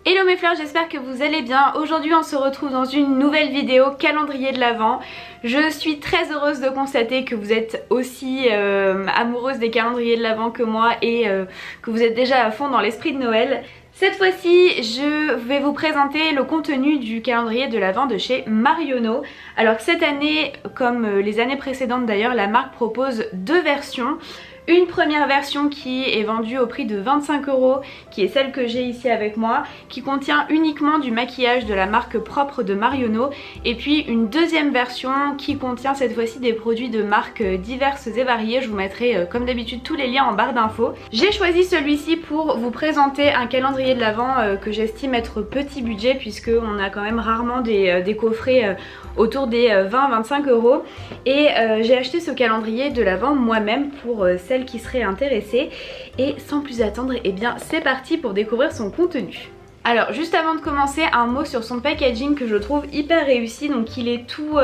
Hello mes fleurs, j'espère que vous allez bien. Aujourd'hui on se retrouve dans une nouvelle vidéo calendrier de l'Avent. Je suis très heureuse de constater que vous êtes aussi amoureuse des calendriers de l'Avent que moi et que vous êtes déjà à fond dans l'esprit de Noël. Cette fois-ci, je vais vous présenter le contenu du calendrier de l'Avent de chez Marionneau. Alors cette année, comme les années précédentes d'ailleurs, la marque propose deux versions. Une première version qui est vendue au prix de 25 €, qui est celle que j'ai ici avec moi, qui contient uniquement du maquillage de la marque propre de Marionneau. Et puis une deuxième version qui contient cette fois-ci des produits de marques diverses et variées. Je vous mettrai comme d'habitude tous les liens en barre d'infos. J'ai choisi celui-ci pour vous présenter un calendrier de l'Avent que j'estime être petit budget, puisque on a quand même rarement des coffrets autour des 20-25 €. Et j'ai acheté ce calendrier de l'Avent moi-même pour celles qui seraient intéressées. Et sans plus attendre, eh bien c'est parti pour découvrir son contenu. Alors juste avant de commencer, un mot sur son packaging que je trouve hyper réussi. Donc il est tout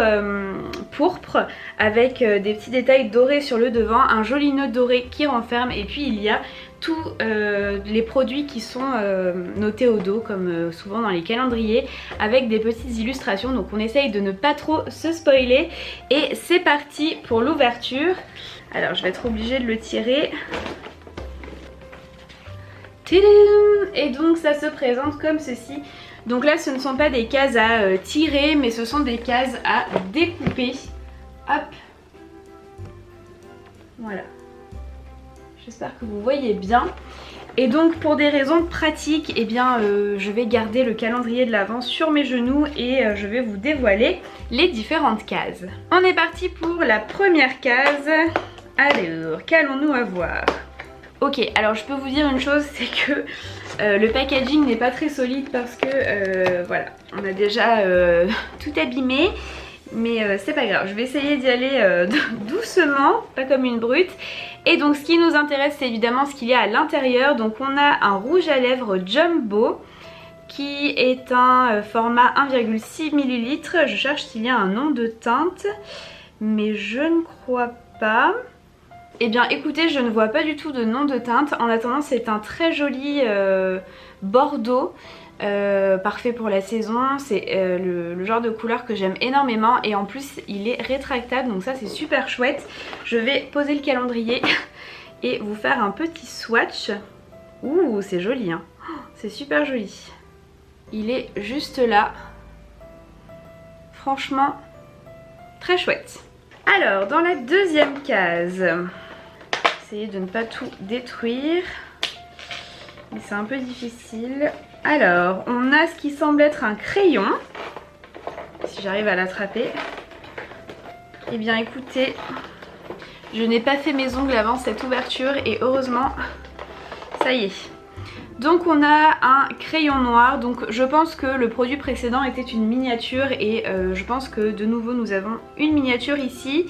pourpre avec des petits détails dorés sur le devant, un joli nœud doré qui renferme, et puis il y a tous les produits qui sont notés au dos comme souvent dans les calendriers, avec des petites illustrations. Donc on essaye de ne pas trop se spoiler. Et c'est parti pour l'ouverture. Alors je vais être obligée de le tirer. Et donc ça se présente comme ceci. Donc là ce ne sont pas des cases à tirer, mais ce sont des cases à découper. Hop. Voilà. J'espère que vous voyez bien. Et donc pour des raisons pratiques, eh bien je vais garder le calendrier de l'Avent sur mes genoux et je vais vous dévoiler les différentes cases. On est parti pour la première case. Alors, qu'allons-nous avoir ? Ok, alors je peux vous dire une chose, c'est que le packaging n'est pas très solide parce que voilà, on a déjà tout abîmé. Mais c'est pas grave, je vais essayer d'y aller doucement, pas comme une brute. Et donc ce qui nous intéresse, c'est évidemment ce qu'il y a à l'intérieur. Donc on a un rouge à lèvres jumbo qui est un format 1,6 ml. Je cherche s'il y a un nom de teinte, mais je ne crois pas. Eh bien écoutez, je ne vois pas du tout de nom de teinte. En attendant, c'est un très joli bordeaux. Parfait pour la saison, c'est le genre de couleur que j'aime énormément, et en plus il est rétractable, donc ça c'est super chouette. Je vais poser le calendrier et vous faire un petit swatch. Ouh, c'est joli hein, c'est super joli. Il est juste là, franchement très chouette. Alors dans la deuxième case, essayez de ne pas tout détruire, mais c'est un peu difficile. Alors, on a ce qui semble être un crayon, si j'arrive à l'attraper. Eh bien écoutez, je n'ai pas fait mes ongles avant cette ouverture et heureusement, ça y est. Donc on a un crayon noir, donc je pense que le produit précédent était une miniature et je pense que de nouveau nous avons une miniature ici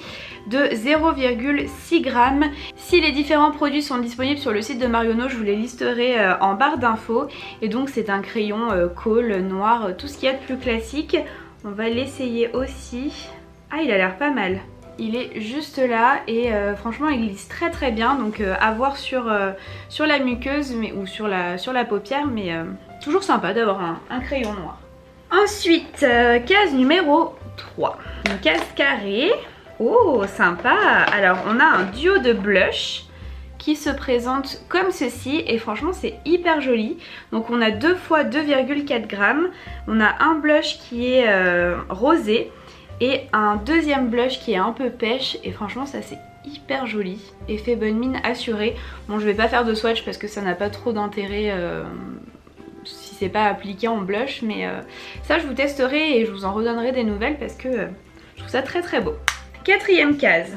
de 0,6 g. Si les différents produits sont disponibles sur le site de Marionneau, je vous les listerai en barre d'infos. Et donc c'est un crayon colle, noir, tout ce qu'il y a de plus classique. On va l'essayer aussi. Ah, il a l'air pas mal. Il est juste là et franchement il glisse très très bien, donc à voir sur la muqueuse ou sur la paupière, mais toujours sympa d'avoir un crayon noir. Ensuite, case numéro 3, une case carrée. Oh sympa. Alors on a un duo de blush qui se présente comme ceci et franchement c'est hyper joli. Donc on a 2 fois 2,4 g. On a un blush qui est rosé et un deuxième blush qui est un peu pêche, et franchement ça c'est hyper joli. Effet bonne mine assuré. Bon, je vais pas faire de swatch parce que ça n'a pas trop d'intérêt si c'est pas appliqué en blush, mais ça je vous testerai et je vous en redonnerai des nouvelles parce que je trouve ça très très beau. Quatrième case.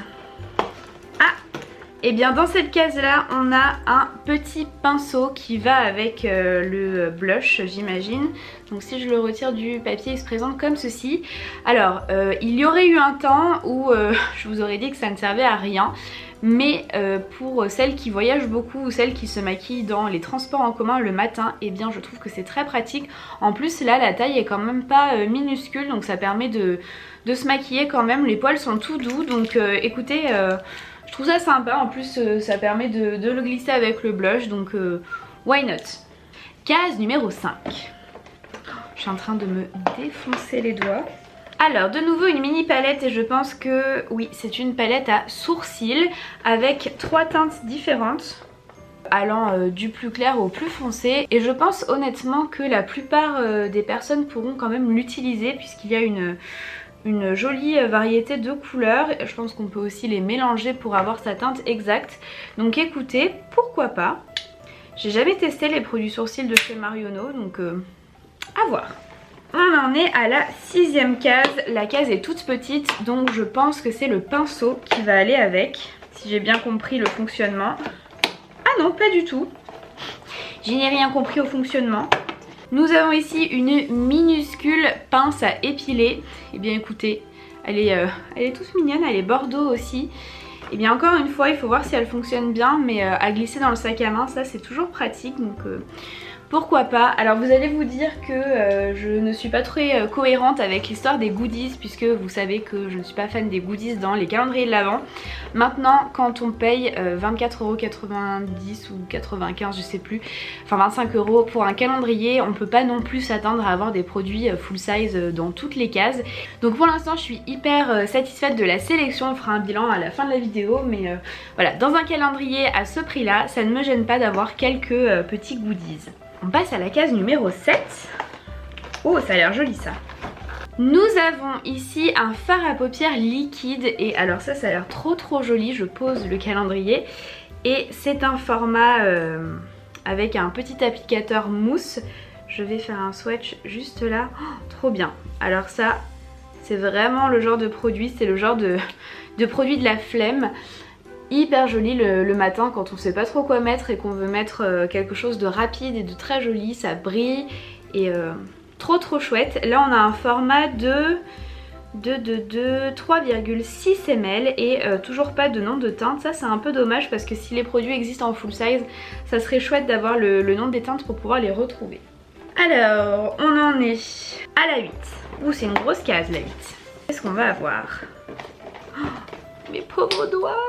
Et bien dans cette case là on a un petit pinceau qui va avec le blush, j'imagine. Donc si je le retire du papier, il se présente comme ceci. Alors il y aurait eu un temps où je vous aurais dit que ça ne servait à rien, mais pour celles qui voyagent beaucoup ou celles qui se maquillent dans les transports en commun le matin, et bien je trouve que c'est très pratique. En plus là la taille est quand même pas minuscule, donc ça permet de se maquiller quand même. Les poils sont tout doux, donc écoutez, je trouve ça sympa. En plus ça permet de le glisser avec le blush, donc why not. Case numéro 5. suis en train de me défoncer les doigts. Alors de nouveau une mini palette et je pense que oui c'est une palette à sourcils avec 3 teintes différentes allant du plus clair au plus foncé et je pense honnêtement que la plupart des personnes pourront quand même l'utiliser puisqu'il y a une jolie variété de couleurs. Je pense qu'on peut aussi les mélanger pour avoir sa teinte exacte. Donc écoutez, pourquoi pas. J'ai jamais testé les produits sourcils de chez Marionneau donc à voir. On en est à la 6e case. La case est toute petite donc je pense que c'est le pinceau qui va aller avec. Si j'ai bien compris le fonctionnement. Ah non, pas du tout. Je n'ai rien compris au fonctionnement. Nous avons ici une minuscule pince à épiler. Et bien écoutez, elle est toute mignonne, elle est bordeaux aussi. Et bien encore une fois, il faut voir si elle fonctionne bien, mais à glisser dans le sac à main, ça c'est toujours pratique. Donc pourquoi pas. Alors vous allez vous dire que je ne suis pas très cohérente avec l'histoire des goodies puisque vous savez que je ne suis pas fan des goodies dans les calendriers de l'Avent. Maintenant quand on paye 24,90€ ou 95 je sais plus, enfin 25 € pour un calendrier, on peut pas non plus s'attendre à avoir des produits full size dans toutes les cases. Donc pour l'instant je suis hyper satisfaite de la sélection, on fera un bilan à la fin de la vidéo mais voilà, dans un calendrier à ce prix là, ça ne me gêne pas d'avoir quelques petits goodies. On passe à la case numéro 7. Oh, ça a l'air joli ça. Nous avons ici un fard à paupières liquide. Et alors ça a l'air trop joli. Je pose le calendrier. Et c'est un format avec un petit applicateur mousse. Je vais faire un swatch juste là. Oh, trop bien. Alors ça, c'est vraiment le genre de produit. C'est le genre de produit de la flemme. Hyper joli le matin quand on sait pas trop quoi mettre et qu'on veut mettre quelque chose de rapide et de très joli, ça brille et trop chouette. Là on a un format de 3,6 ml et toujours pas de nom de teinte. Ça c'est un peu dommage parce que si les produits existent en full size, ça serait chouette d'avoir le nom des teintes pour pouvoir les retrouver. Alors on en est à la 8. Ouh, c'est une grosse case la 8. Qu'est-ce qu'on va avoir? Oh, mes pauvres doigts.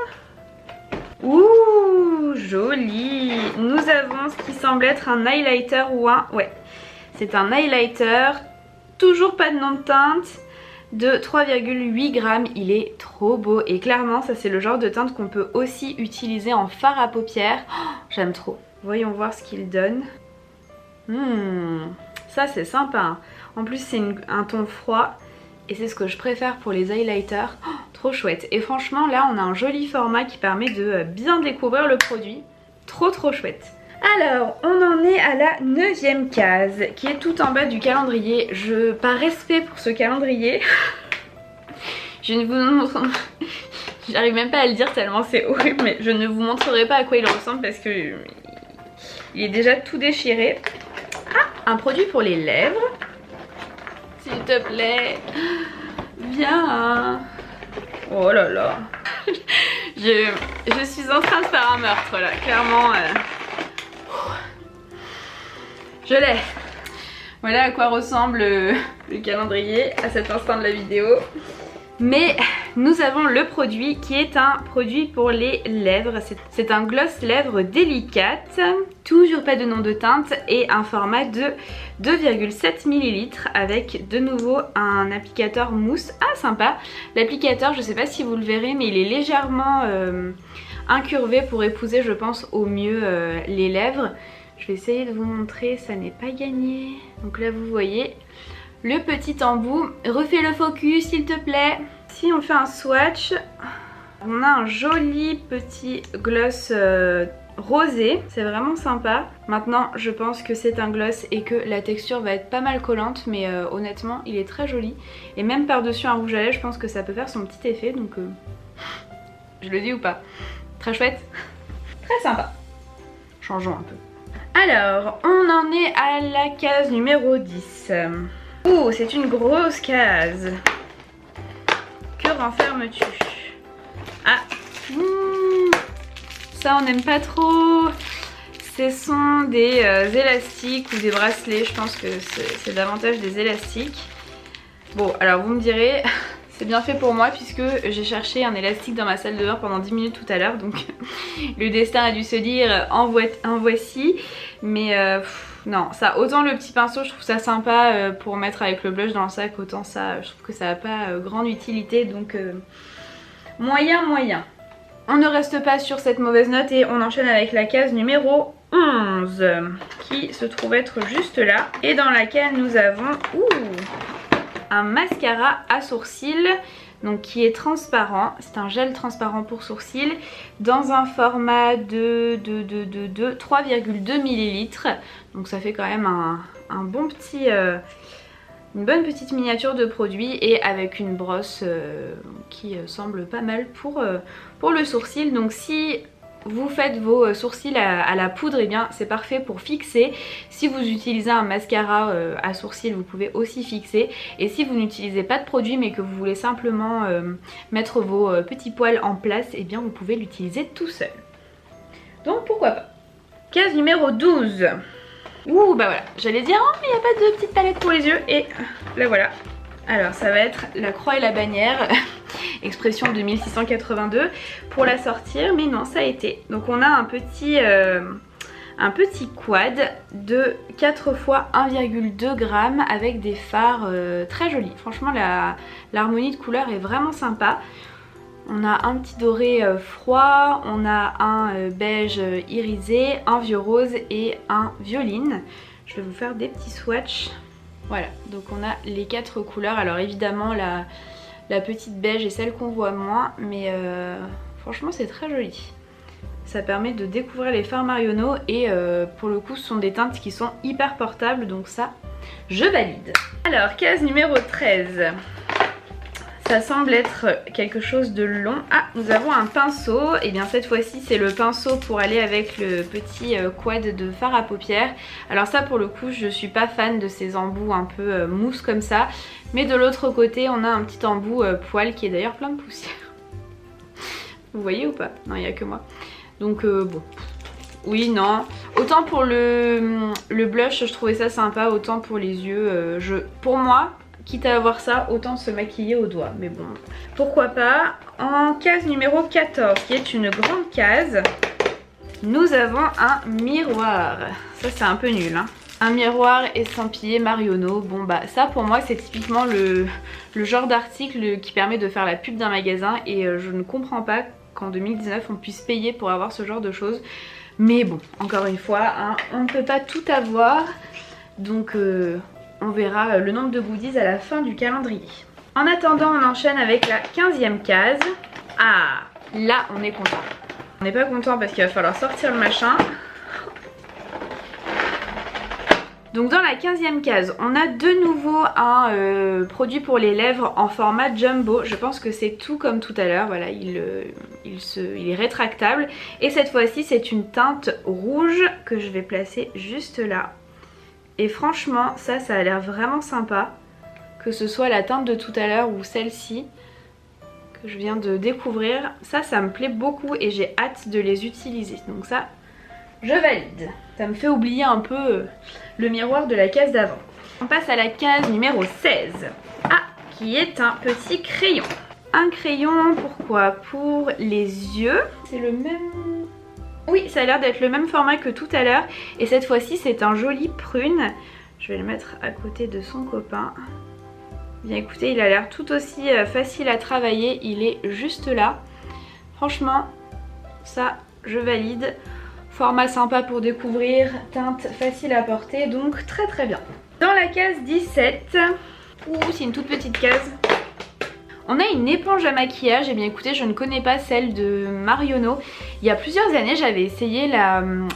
Ouh, joli. Nous avons ce qui semble être un highlighter ou un... Ouais, c'est un highlighter. Toujours pas de nom de teinte. De 3,8 grammes. Il est trop beau. Et clairement, ça c'est le genre de teinte qu'on peut aussi utiliser en fard à paupières. Oh, j'aime trop. Voyons voir ce qu'il donne. Ça c'est sympa. Hein. En plus c'est un ton froid. Et c'est ce que je préfère pour les highlighters. Oh, trop chouette. Et franchement là on a un joli format qui permet de bien découvrir le produit. Trop chouette. Alors on en est à la 9e case qui est tout en bas du calendrier. Par respect pour ce calendrier, je ne vous montre... J'arrive même pas à le dire tellement c'est horrible, mais je ne vous montrerai pas à quoi il ressemble parce que il est déjà tout déchiré. Ah, un produit pour les lèvres. S'il te plaît, viens. Oh là là. Je suis en train de faire un meurtre là, clairement. Je l'ai. Voilà à quoi ressemble le calendrier à cet instant de la vidéo. Mais nous avons le produit qui est un produit pour les lèvres. C'est un gloss lèvres délicate. Toujours pas de nom de teinte et un format de 2,7 ml avec de nouveau un applicateur mousse. Ah sympa. L'applicateur, je sais pas si vous le verrez, mais il est légèrement incurvé pour épouser je pense au mieux les lèvres. Je vais essayer de vous montrer, ça n'est pas gagné. Donc là vous voyez le petit embout. Refais le focus s'il te plaît. Si on fait un swatch, on a un joli petit gloss rosé. C'est vraiment sympa. Maintenant je pense que c'est un gloss et que la texture va être pas mal collante. Mais honnêtement il est très joli. Et même par dessus un rouge à lèvres je pense que ça peut faire son petit effet. Donc je le dis ou pas? Très chouette. Très sympa. Changeons un peu. Alors on en est à la case numéro 10. Oh, c'est une grosse case. Que renfermes-tu? Ah, ça on n'aime pas trop. Ce sont des élastiques ou des bracelets. Je pense que c'est davantage des élastiques. Bon, alors vous me direz, c'est bien fait pour moi puisque j'ai cherché un élastique dans ma salle de bain pendant 10 minutes tout à l'heure. Donc le destin a dû se dire en voici. Mais Non, ça, autant le petit pinceau je trouve ça sympa pour mettre avec le blush dans le sac, autant ça je trouve que ça n'a pas grande utilité, donc moyen. On ne reste pas sur cette mauvaise note et on enchaîne avec la case numéro 11 qui se trouve être juste là et dans laquelle nous avons un mascara à sourcils, donc qui est transparent. C'est un gel transparent pour sourcils dans un format de 3,2 ml. Donc ça fait quand même un bon petit... une bonne petite miniature de produit et avec une brosse qui semble pas mal pour le sourcil. Donc si vous faites vos sourcils à la poudre, et bien c'est parfait pour fixer. Si vous utilisez un mascara à sourcils, vous pouvez aussi fixer. Et si vous n'utilisez pas de produit mais que vous voulez simplement mettre vos petits poils en place, et bien vous pouvez l'utiliser tout seul. Donc pourquoi pas. Case numéro 12. Ouh bah voilà, j'allais dire oh mais il n'y a pas de petite palette pour les yeux et là voilà. Alors ça va être la croix et la bannière, expression de 1682 pour la sortir, mais non ça a été. Donc on a un petit quad de 4 x 1,2 g avec des fards très jolis. Franchement l'harmonie de couleurs est vraiment sympa. On a un petit doré froid, on a un beige irisé, un vieux rose et un violine. Je vais vous faire des petits swatchs. Voilà, donc on a les 4 couleurs. Alors évidemment la petite beige est celle qu'on voit moins, mais franchement c'est très joli. Ça permet de découvrir les fards Marionneau et pour le coup ce sont des teintes qui sont hyper portables, donc ça je valide. Alors case numéro 13. Ça semble être quelque chose de long. Ah, nous avons un pinceau. Et bien cette fois-ci c'est le pinceau pour aller avec le petit quad de fard à paupières. Alors ça pour le coup je suis pas fan de ces embouts un peu mousse comme ça. Mais de l'autre côté on a un petit embout poil qui est d'ailleurs plein de poussière. Vous voyez ou pas? Non, il n'y a que moi. Donc bon. Oui, non. Autant pour le blush je trouvais ça sympa, autant pour les yeux. Pour moi... Quitte à avoir ça, autant se maquiller au doigt. Mais bon, pourquoi pas. En case numéro 14, qui est une grande case, nous avons un miroir. Ça c'est un peu nul hein. Un miroir estampillé Marionneau. Bon bah ça pour moi c'est typiquement le genre d'article qui permet de faire la pub d'un magasin. Et je ne comprends pas qu'en 2019 on puisse payer pour avoir ce genre de choses. Mais bon, encore une fois, hein, on ne peut pas tout avoir. Donc... on verra le nombre de goodies à la fin du calendrier. En attendant, on enchaîne avec la 15e case. Ah, là on est content. On n'est pas content parce qu'il va falloir sortir le machin. Donc dans la 15e case, on a de nouveau un produit pour les lèvres en format jumbo. Je pense que c'est tout comme tout à l'heure. Voilà, il est rétractable. Et cette fois-ci, c'est une teinte rouge que je vais placer juste là. Et franchement ça a l'air vraiment sympa, que ce soit la teinte de tout à l'heure ou celle-ci que je viens de découvrir. Ça me plaît beaucoup et j'ai hâte de les utiliser, donc ça je valide. Ça me fait oublier un peu le miroir de la case d'avant. On passe à la case numéro 16. Ah, qui est un petit crayon. Un crayon, pourquoi? Pour les yeux. C'est le même... Oui, ça a l'air d'être le même format que tout à l'heure. Et cette fois-ci, c'est un joli prune. Je vais le mettre à côté de son copain. Bien écoutez, il a l'air tout aussi facile à travailler. Il est juste là. Franchement, ça, je valide. Format sympa pour découvrir. Teinte facile à porter. Donc, très très bien. Dans la case 17. Ouh, c'est une toute petite case. On a une éponge à maquillage. Et bien écoutez, je ne connais pas celle de Marionneau. Il y a plusieurs années, j'avais essayé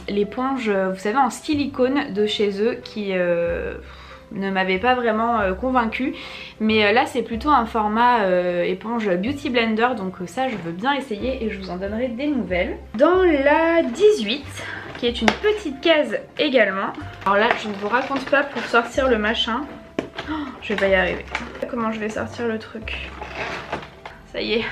l'éponge, vous savez, en silicone de chez eux qui ne m'avait pas vraiment convaincue. Mais là, c'est plutôt un format éponge Beauty Blender. Donc ça, je veux bien essayer et je vous en donnerai des nouvelles. Dans la 18, qui est une petite case également. Alors là, je ne vous raconte pas pour sortir le machin. Oh, je vais pas y arriver. Comment je vais sortir le truc? Ça y est.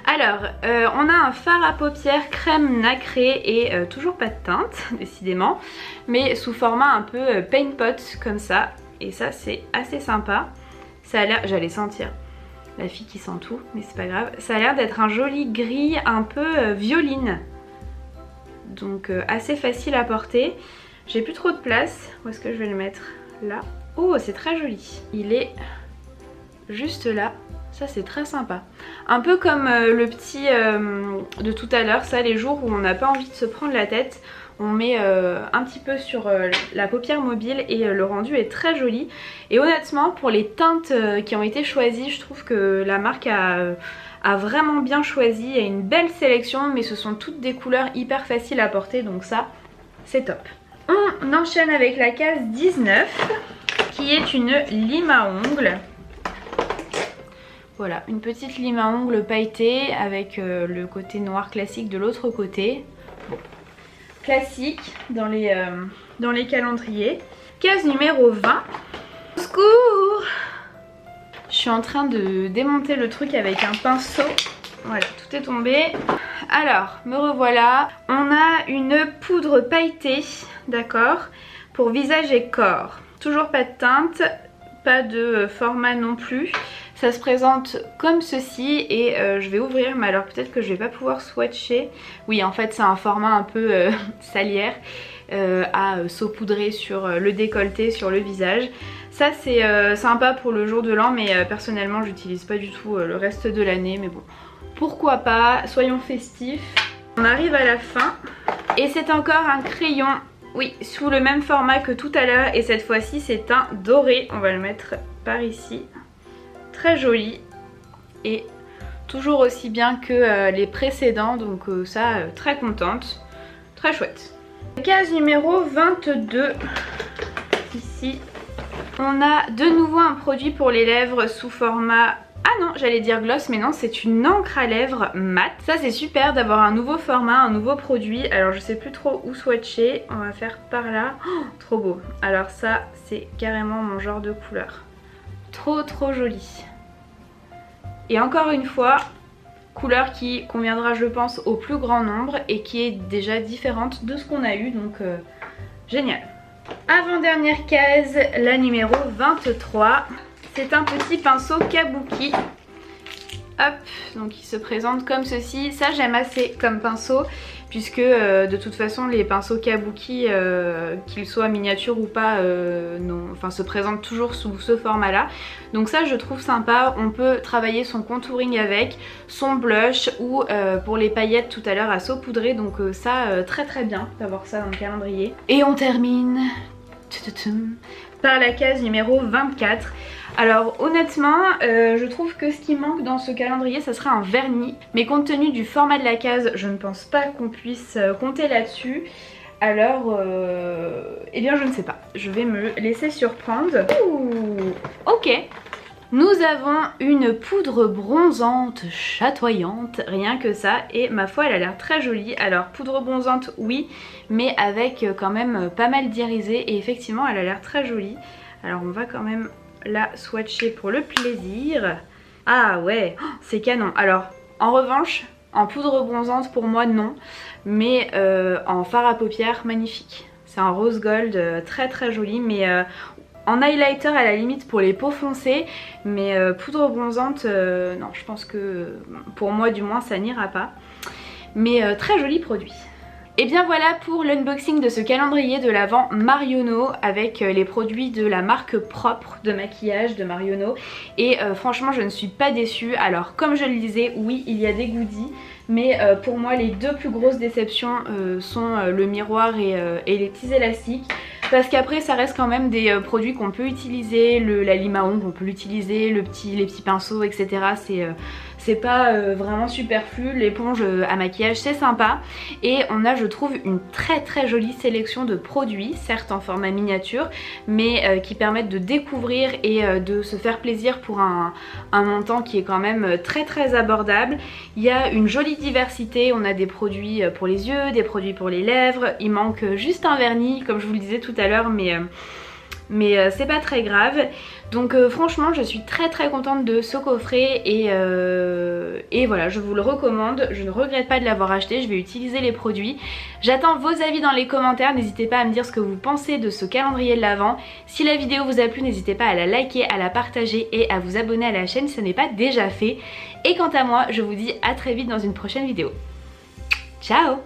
Alors, on a un fard à paupières crème nacré et toujours pas de teinte, décidément. Mais sous format un peu paint pot comme ça. Et ça, c'est assez sympa. Ça a l'air... J'allais sentir la fille qui sent tout, mais c'est pas grave. Ça a l'air d'être un joli gris un peu violine. Donc assez facile à porter. J'ai plus trop de place. Où est-ce que je vais le mettre? Là. Oh, c'est très joli. Il est juste là. Ça, c'est très sympa. Un peu comme le petit de tout à l'heure. Ça, les jours où on n'a pas envie de se prendre la tête, on met un petit peu sur la paupière mobile et le rendu est très joli. Et honnêtement, pour les teintes qui ont été choisies, je trouve que la marque a vraiment bien choisi. Il y a une belle sélection, mais ce sont toutes des couleurs hyper faciles à porter, donc ça, c'est top. On enchaîne avec la case 19, qui est une lime à ongles. Voilà, une petite lime à ongles pailletée avec le côté noir classique de l'autre côté. Bon. Classique dans les calendriers. Case numéro 20. Au secours! Je suis en train de démonter le truc avec un pinceau. Voilà, tout est tombé. Alors, me revoilà. On a une poudre pailletée, d'accord, pour visage et corps. Toujours pas de teinte, pas de format non plus. Ça se présente comme ceci et je vais ouvrir, mais alors peut-être que je vais pas pouvoir swatcher. Oui, en fait c'est un format un peu salière à saupoudrer sur le décolleté, sur le visage. Ça c'est sympa pour le jour de l'an, mais personnellement j'utilise pas du tout le reste de l'année, mais bon, pourquoi pas, soyons festifs. On arrive à la fin et c'est encore un crayon, oui, sous le même format que tout à l'heure, et cette fois-ci c'est un doré. On va le mettre par ici. Très joli et toujours aussi bien que les précédents, donc ça, très contente, très chouette. Case numéro 22, ici on a de nouveau un produit pour les lèvres sous format, ah non j'allais dire gloss, mais non, c'est une encre à lèvres mat. Ça c'est super d'avoir un nouveau format, un nouveau produit. Alors je sais plus trop où swatcher, on va faire par là. Oh, trop beau. Alors ça c'est carrément mon genre de couleur, trop joli. Et encore une fois, couleur qui conviendra je pense au plus grand nombre et qui est déjà différente de ce qu'on a eu, donc génial. Avant-dernière case, la numéro 23, c'est un petit pinceau kabuki. Hop, donc il se présente comme ceci. Ça j'aime assez comme pinceau, puisque de toute façon les pinceaux kabuki, qu'ils soient miniatures ou pas, se présentent toujours sous ce format là. Donc ça je trouve sympa. On peut travailler son contouring avec, son blush ou pour les paillettes tout à l'heure à saupoudrer. Donc ça très bien d'avoir ça dans le calendrier. Et on termine par la case numéro 24. Alors honnêtement je trouve que ce qui manque dans ce calendrier ça serait un vernis, mais compte tenu du format de la case je ne pense pas qu'on puisse compter là-dessus. Alors eh bien je ne sais pas, je vais me laisser surprendre. Ouh, ok. Nous avons une poudre bronzante chatoyante, rien que ça, et ma foi elle a l'air très jolie. Alors poudre bronzante oui, mais avec quand même pas mal d'irisé, et effectivement elle a l'air très jolie. Alors on va quand même la swatcher pour le plaisir. Ah ouais, oh, c'est canon. Alors en revanche, en poudre bronzante pour moi non, mais en fard à paupières magnifique. C'est un rose gold très joli, mais en highlighter à la limite pour les peaux foncées, mais poudre bronzante, non, je pense que pour moi du moins ça n'ira pas. Mais très joli produit. Et bien voilà pour l'unboxing de ce calendrier de l'Avent Marionneau avec les produits de la marque propre de maquillage de Marionneau. Et franchement je ne suis pas déçue. Alors comme je le disais, oui il y a des goodies, mais pour moi les deux plus grosses déceptions sont le miroir et les petits élastiques. Parce qu'après ça reste quand même des produits qu'on peut utiliser, la lime à ongles on peut l'utiliser, les petits pinceaux etc. C'est pas vraiment superflu. L'éponge à maquillage c'est sympa. Et on a je trouve une très jolie sélection de produits, certes en format miniature, mais qui permettent de découvrir et de se faire plaisir pour un montant qui est quand même très abordable. Il y a une jolie diversité, on a des produits pour les yeux, des produits pour les lèvres, il manque juste un vernis comme je vous le disais tout à l'heure, mais c'est pas très grave. Donc franchement je suis très contente de ce coffret et voilà, je vous le recommande, je ne regrette pas de l'avoir acheté, je vais utiliser les produits. J'attends vos avis dans les commentaires, n'hésitez pas à me dire ce que vous pensez de ce calendrier de l'Avent. Si la vidéo vous a plu, n'hésitez pas à la liker, à la partager et à vous abonner à la chaîne si ce n'est pas déjà fait. Et quant à moi, je vous dis à très vite dans une prochaine vidéo. Ciao!